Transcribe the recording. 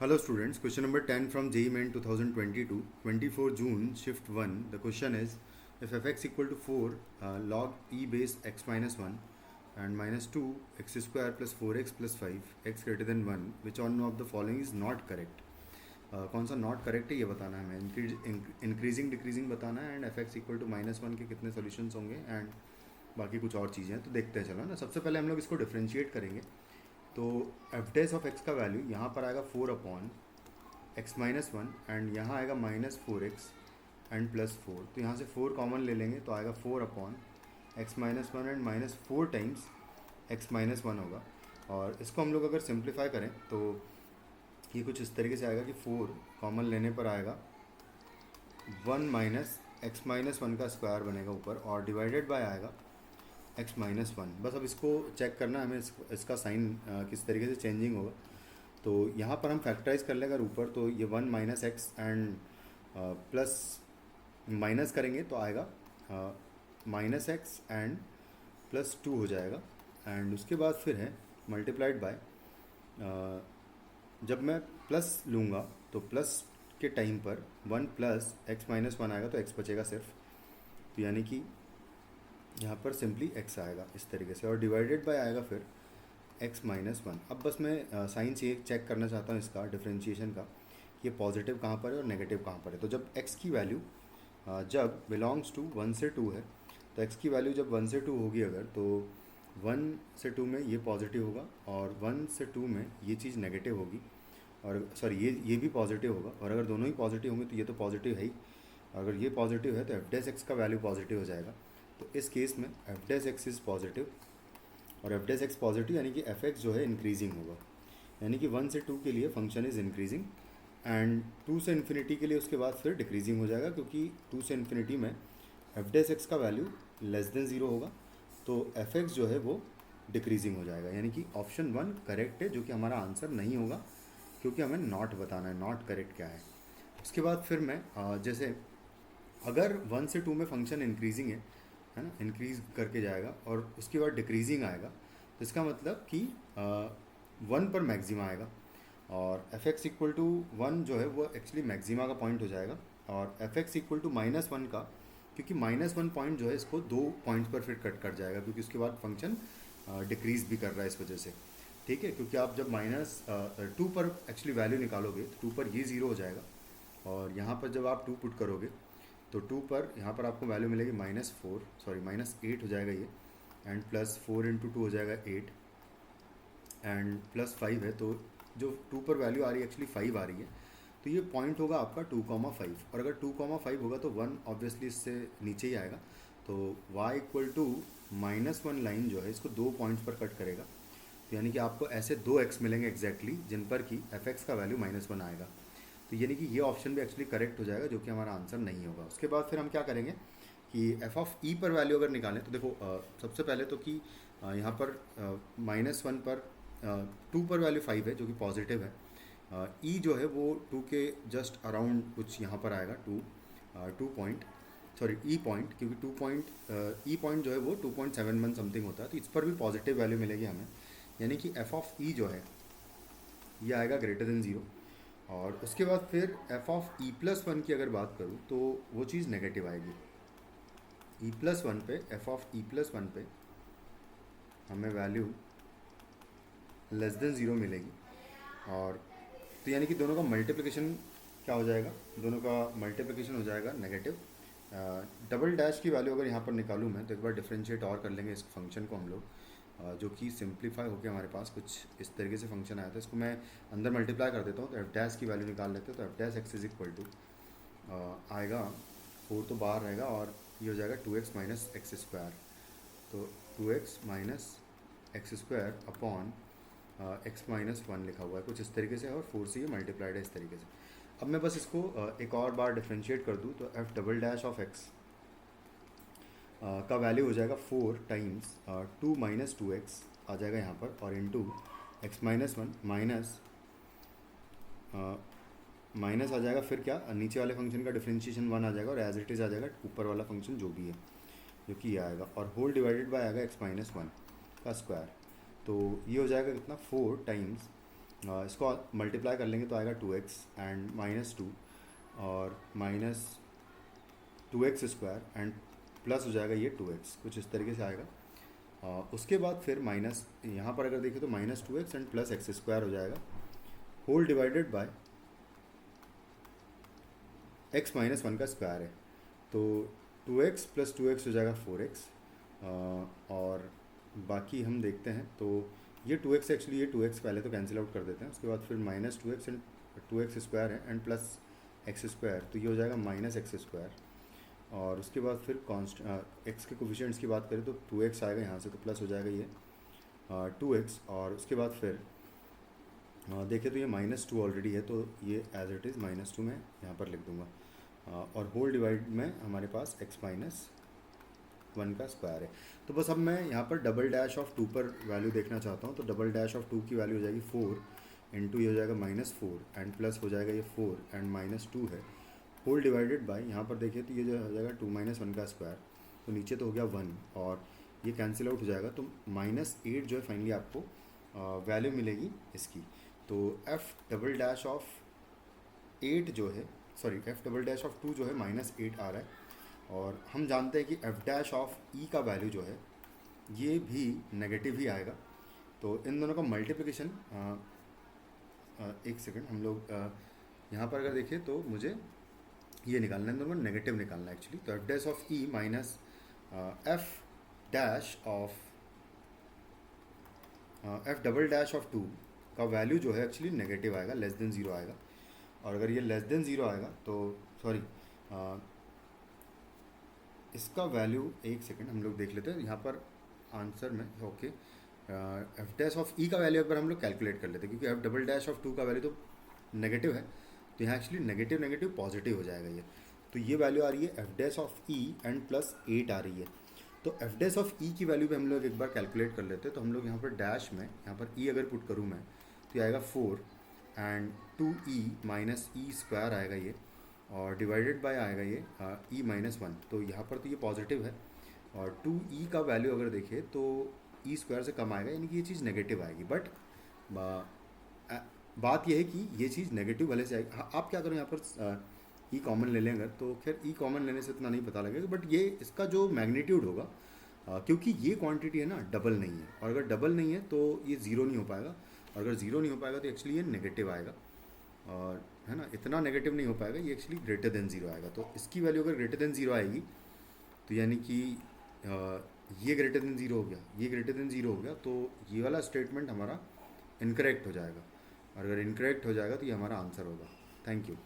Hello students, question number 10 from JEE Main 2022, 24 June, shift 1. The question is, if fx equal to 4 log e base x minus 1 and minus 2 x square plus 4x plus 5 x greater than 1, which one of the following is not correct? कौन सा not correct है ये बताना है हमें, increasing decreasing बताना है and F X equal to -1 के कितने सोल्यूशंस होंगे एंड बाकी कुछ और चीज़ें हैं। तो देखते हैं, चलो ना। सबसे पहले हम लोग इसको डिफ्रेंशिएट करेंगे। तो एफ डेस ऑफ एक्स का वैल्यू यहाँ पर आएगा 4 अपॉन एक्स माइनस 1 एंड यहाँ आएगा -4x एंड +4। तो यहाँ से 4 कॉमन ले लेंगे तो आएगा 4 upon x minus 1 and -4 times x minus 1 होगा। और इसको हम लोग अगर सिंप्लीफाई करें तो ये कुछ इस तरीके से आएगा कि 4 कॉमन लेने पर आएगा 1 माइनस एक्स माइनस 1 का स्क्वायर बनेगा ऊपर और डिवाइडेड बाय आएगा एक्स माइनस 1। बस अब इसको चेक करना है हमें, इसका साइन किस तरीके से चेंजिंग होगा। तो यहाँ पर हम फैक्टराइज कर लेंगे ऊपर, तो ये 1 minus x and plus minus करेंगे तो आएगा माइनस एक्स एंड +2 हो जाएगा। एंड उसके बाद फिर है मल्टीप्लाइड बाय, जब मैं प्लस लूँगा तो प्लस के टाइम पर 1 प्लस एक्स माइनस 1 आएगा तो एक्स बचेगा सिर्फ। तो यानी कि यहाँ पर सिंपली x आएगा इस तरीके से और डिवाइडेड बाय आएगा फिर x माइनस 1। अब बस मैं साइन से चेक करना चाहता हूँ इसका डिफ्रेंशिएशन का, कि ये पॉजिटिव कहाँ पर है और नेगेटिव कहाँ पर है। तो जब x की वैल्यू जब बिलोंग्स टू 1 से 2 है, तो x की वैल्यू जब 1 से 2 होगी अगर, तो 1 से 2 में ये पॉजिटिव होगा और 1 से 2 में ये चीज़ नेगेटिव होगी, और सॉरी ये भी पॉजिटिव होगा। और अगर दोनों ही पॉजिटिव होंगे तो ये तो पॉजिटिव है ही, अगर ये पॉजिटिव है तो एफ डेस एक्स का वैल्यू पॉजिटिव हो जाएगा। तो इस केस में F dash X is positive, और एफ डेस एक्स पॉजिटिव यानी कि एफ एक्स जो है इंक्रीजिंग होगा, यानी कि 1 से 2 के लिए फंक्शन इज़ इंक्रीजिंग एंड 2 से इन्फिनिटी के लिए उसके बाद फिर डिक्रीजिंग हो जाएगा, क्योंकि 2 से इन्फिनिटी में एफ डेस एक्स का वैल्यू लेस देन 0 होगा, तो एफ एक्स जो है वो डिक्रीजिंग हो जाएगा। यानी कि ऑप्शन 1 करेक्ट है, जो कि हमारा आंसर नहीं होगा, क्योंकि हमें नॉट बताना है नॉट करेक्ट क्या है। उसके बाद फिर मैं जैसे अगर 1 से 2 में फंक्शन इंक्रीजिंग है ना, इंक्रीज करके जाएगा और उसके बाद डिक्रीजिंग आएगा, तो इसका मतलब कि 1 पर मैक्सिमा आएगा, और एफ एक्स इक्वल टू 1 जो है वो एक्चुअली मैक्सिमा का पॉइंट हो जाएगा, और एफ एक्स इक्वल टू -1 का, क्योंकि -1 पॉइंट जो है इसको 2 पॉइंट्स पर फिर कट कर जाएगा, क्योंकि उसके बाद फंक्शन डिक्रीज भी कर रहा है इस वजह से। ठीक है, क्योंकि आप जब -2 पर एक्चुअली वैल्यू निकालोगे तो 2 पर ये 0 हो जाएगा, और यहाँ पर जब आप 2 पुट करोगे तो 2 पर यहाँ पर आपको वैल्यू मिलेगी -8 हो जाएगा ये, एंड +4 × 2 हो जाएगा 8 एंड +5 है, तो जो 2 पर वैल्यू आ रही है एक्चुअली 5 आ रही है, तो ये पॉइंट होगा आपका 2,5। और अगर 2,5 होगा तो 1 ऑब्वियसली इससे नीचे ही आएगा, तो y इक्वल टू -1 लाइन जो है इसको 2 पॉइंट्स पर कट करेगा। तो यानी कि आपको ऐसे 2 x मिलेंगे एग्जैक्टली, जिन पर कि एफ एक्स का वैल्यू -1 आएगा। तो यानी कि ये ऑप्शन भी एक्चुअली करेक्ट हो जाएगा, जो कि हमारा आंसर नहीं होगा। उसके बाद फिर हम क्या करेंगे कि एफ ऑफ ई पर वैल्यू अगर निकालें, तो देखो सबसे पहले तो कि यहाँ पर -1 पर 2 पर वैल्यू 5 है, जो कि पॉजिटिव है। ई जो है वो 2 के जस्ट अराउंड कुछ यहाँ पर आएगा, 2 पॉइंट, सॉरी ई पॉइंट, क्योंकि 2 पॉइंट ई पॉइंट जो है वो 2.71 समथिंग होता है, तो इस पर भी पॉजिटिव वैल्यू मिलेगी हमें। यानी कि एफ ऑफ ई जो है ये आएगा ग्रेटर देन 0। और उसके बाद फिर एफ ऑफ E+1 की अगर बात करूँ तो वो चीज़ नेगेटिव आएगी। E+1 पे, एफ ऑफ E+1 पे हमें वैल्यू लेस देन 0 मिलेगी, और तो यानी कि दोनों का मल्टीप्लिकेशन क्या हो जाएगा, दोनों का मल्टीप्लिकेशन हो जाएगा नेगेटिव। डबल डैश की वैल्यू अगर यहाँ पर निकालूँ मैं, तो एक बार डिफ्रेंशिएट और कर लेंगे इस फंक्शन को हम लोग, जो कि सिंप्लीफाई होकर हमारे पास कुछ इस तरीके से फंक्शन आया था। इसको मैं अंदर मल्टीप्लाई कर देता हूँ, तो एफ डैश की वैल्यू निकाल लेते हैं। तो F dash X is equal to आएगा 4 तो बाहर रहेगा, और ये हो जाएगा 2x माइनस एक्स स्क्वायर। तो 2x minus x square upon x minus 1 लिखा हुआ है कुछ इस तरीके से, और 4 से ये मल्टीप्लाइड है इस तरीके से। अब मैं बस इसको एक और बार डिफ्रेंशिएट कर दूँ, तो F double dash of x का वैल्यू हो जाएगा 4 टाइम्स 2 माइनस 2x आ जाएगा यहाँ पर, और इंटू एक्स माइनस 1 माइनस आ जाएगा, फिर क्या नीचे वाले फंक्शन का डिफ्रेंशिएशन 1 आ जाएगा, और एज इट इज़ आ जाएगा ऊपर वाला फंक्शन जो भी है, जो कि ये आएगा, और होल डिवाइडेड बाय आएगा एक्स माइनस 1 का स्क्वायर। तो ये हो जाएगा कितना, 4 टाइम्स इसको मल्टीप्लाई कर लेंगे तो आएगा 2x एंड -2 और -2x² एंड प्लस हो जाएगा ये 2x, कुछ इस तरीके से आएगा। उसके बाद फिर माइनस यहाँ पर अगर देखें तो -2x एंड प्लस x² हो जाएगा, होल डिवाइडेड बाय x - 1 का स्क्वायर है, तो 2x + 2x हो जाएगा 4x। और बाकी हम देखते हैं तो ये 2x एक्चुअली ये 2x पहले तो कैंसिल आउट कर देते हैं, उसके बाद फिर -2x एंड 2x² है एंड प्लस x², तो ये हो जाएगा -x²। और उसके बाद फिर x के कोफिशिएंट्स की बात करें तो 2x आएगा यहाँ से, तो प्लस हो जाएगा ये 2x। और उसके बाद फिर देखें तो ये -2 ऑलरेडी है, तो ये एज इट इज़ -2 में यहाँ पर लिख दूँगा। और होल डिवाइड में हमारे पास x - 1 का स्क्वायर है। तो बस अब मैं यहाँ पर डबल डैश ऑफ 2 पर वैल्यू देखना चाहता हूँ, तो डबल डैश ऑफ 2 की वैल्यू हो जाएगी 4 इंटू ये हो जाएगा -4 एंड प्लस हो जाएगा ये 4 एंड -2 है, होल डिवाइडेड बाय यहाँ पर देखिए तो ये जो हो जाएगा 2 - 1 का स्क्वायर, तो नीचे तो हो गया 1 और ये कैंसिल आउट हो जाएगा, तो -8 जो है फाइनली आपको वैल्यू मिलेगी इसकी। तो f डबल डैश ऑफ 8 जो है, sorry f double dash of 2 जो है -8 आ रहा है। और हम जानते हैं कि f डैश ऑफ e का वैल्यू जो है ये भी नेगेटिव ही आएगा, तो इन दोनों का मल्टीप्लिकेशन एक सेकंड हम लोग यहाँ पर अगर देखें तो मुझे ये निकालना है, इन दोनों को नेगेटिव निकालना है एक्चुअली। तो f dash of e minus f dash of f double dash of 2 का वैल्यू जो है एक्चुअली नेगेटिव आएगा, लेस देन 0 आएगा। और अगर ये लेस देन 0 आएगा तो सॉरी इसका वैल्यू एक सेकंड हम लोग देख लेते हैं यहाँ पर आंसर में। Okay, f dash of e का वैल्यू एक बार हम लोग कैलकुलेट कर लेते हैं, क्योंकि f डबल डैश ऑफ 2 का वैल्यू तो नेगेटिव है, तो यहाँ एक्चुअली नेगेटिव नेगेटिव पॉजिटिव हो जाएगा ये। तो ये वैल्यू आ रही है f dash of e and plus 8 आ रही है। तो f डैश ऑफ e की वैल्यू भी हम लोग एक बार कैलकुलेट कर लेते हैं। तो हम लोग यहाँ पर डैश में यहाँ पर e अगर पुट करूँ मैं तो ये आएगा 4 एंड 2e माइनस e² आएगा ये, और डिवाइडेड बाय आएगा ये e - 1। तो यहाँ पर तो ये पॉजिटिव है, और 2e का वैल्यू अगर देखें तो e² से कम आएगा, यानी कि ये चीज़ नेगेटिव आएगी। बट बात यह है कि ये चीज़ नेगेटिव भले से आएगी। हाँ, आप क्या करो यहाँ पर ई कॉमन ले लें अगर, तो खैर ई कॉमन लेने से इतना नहीं पता लगेगा, बट ये इसका जो मैग्नीट्यूड होगा क्योंकि ये क्वांटिटी है ना डबल नहीं है, और अगर डबल नहीं है तो ये ज़ीरो नहीं हो पाएगा, और अगर ज़ीरो नहीं हो पाएगा तो एक्चुअली ये नेगेटिव आएगा, और है ना इतना नेगेटिव नहीं हो पाएगा, ये एक्चुअली ग्रेटर देन 0 आएगा। तो इसकी वैल्यू अगर ग्रेटर देन 0 आएगी तो यानी कि ये ग्रेटर देन 0 हो गया, ये ग्रेटर देन 0 हो गया, तो ये वाला स्टेटमेंट हमारा इनकरेक्ट हो जाएगा, और अगर इनकरेक्ट हो जाएगा तो ये हमारा आंसर होगा। Thank you.